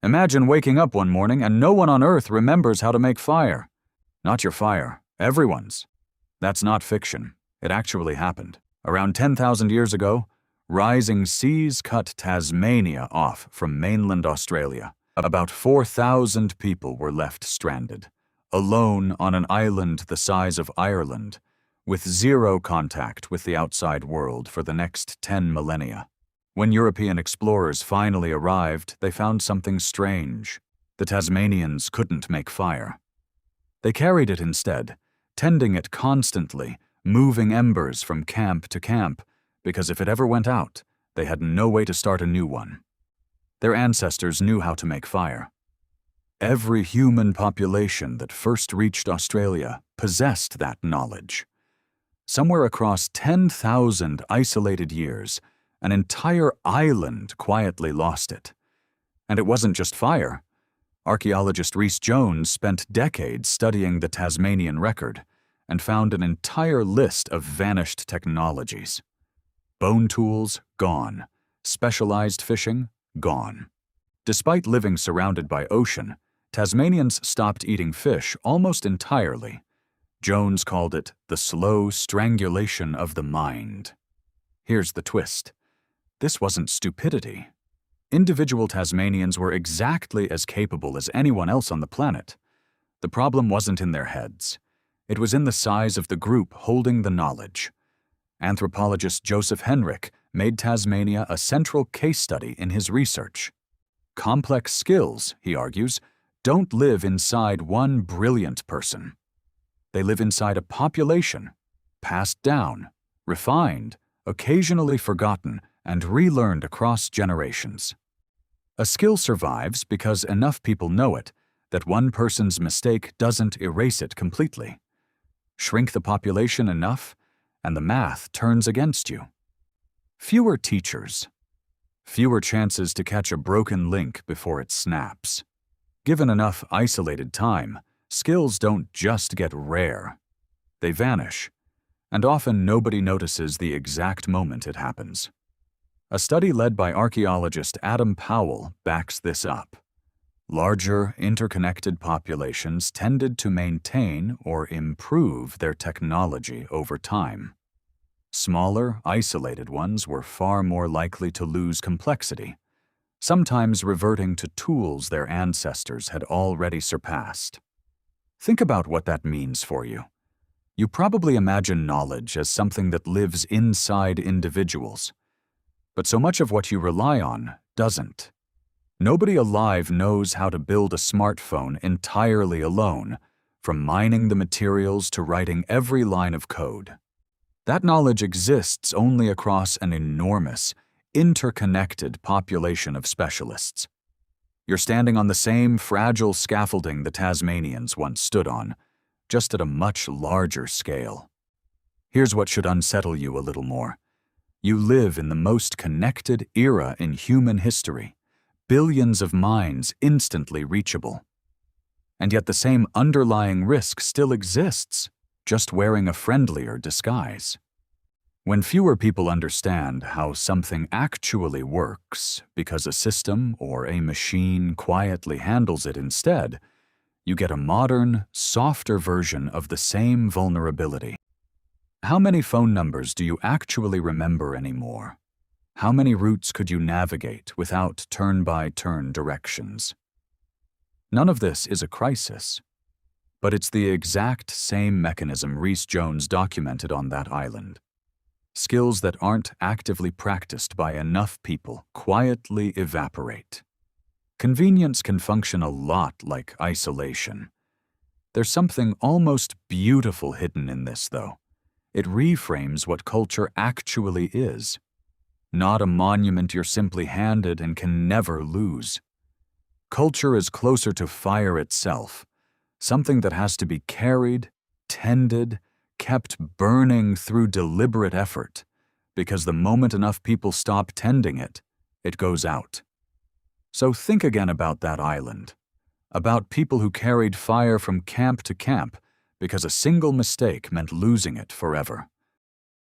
Imagine waking up one morning and no one on Earth remembers how to make fire. Not your fire, everyone's. That's not fiction. It actually happened. Around 10,000 years ago, rising seas cut Tasmania off from mainland Australia. About 4,000 people were left stranded, alone on an island the size of Ireland, with zero contact with the outside world for the next 10 millennia. When European explorers finally arrived, they found something strange. The Tasmanians couldn't make fire. They carried it instead, tending it constantly, moving embers from camp to camp, because if it ever went out, they had no way to start a new one. Their ancestors knew how to make fire. Every human population that first reached Australia possessed that knowledge. Somewhere across 10,000 isolated years, an entire island quietly lost it. And it wasn't just fire. Archaeologist Rhys Jones spent decades studying the Tasmanian record and found an entire list of vanished technologies. Bone tools, gone. Specialized fishing, gone. Despite living surrounded by ocean, Tasmanians stopped eating fish almost entirely. Jones called it the slow strangulation of the mind. Here's the twist. This wasn't stupidity. Individual Tasmanians were exactly as capable as anyone else on the planet. The problem wasn't in their heads. It was in the size of the group holding the knowledge. Anthropologist Joseph Henrich made Tasmania a central case study in his research. Complex skills, he argues, don't live inside one brilliant person. They live inside a population, passed down, refined, occasionally forgotten, and relearned across generations. A skill survives because enough people know it that one person's mistake doesn't erase it completely. Shrink the population enough, and the math turns against you. Fewer teachers. Fewer chances to catch a broken link before it snaps. Given enough isolated time, skills don't just get rare. They vanish, and often nobody notices the exact moment it happens. A study led by archaeologist Adam Powell backs this up. Larger, interconnected populations tended to maintain or improve their technology over time. Smaller, isolated ones were far more likely to lose complexity, sometimes reverting to tools their ancestors had already surpassed. Think about what that means for you. You probably imagine knowledge as something that lives inside individuals. But so much of what you rely on doesn't. Nobody alive knows how to build a smartphone entirely alone, from mining the materials to writing every line of code. That knowledge exists only across an enormous, interconnected population of specialists. You're standing on the same fragile scaffolding the Tasmanians once stood on, just at a much larger scale. Here's what should unsettle you a little more. You live in the most connected era in human history, billions of minds instantly reachable. And yet the same underlying risk still exists, just wearing a friendlier disguise. When fewer people understand how something actually works because a system or a machine quietly handles it instead, you get a modern, softer version of the same vulnerability. How many phone numbers do you actually remember anymore? How many routes could you navigate without turn-by-turn directions? None of this is a crisis, but it's the exact same mechanism Rhys Jones documented on that island. Skills that aren't actively practiced by enough people quietly evaporate. Convenience can function a lot like isolation. There's something almost beautiful hidden in this, though. It reframes what culture actually is. Not a monument you're simply handed and can never lose. Culture is closer to fire itself, something that has to be carried, tended, kept burning through deliberate effort, because the moment enough people stop tending it, it goes out. So think again about that island, about people who carried fire from camp to camp because a single mistake meant losing it forever.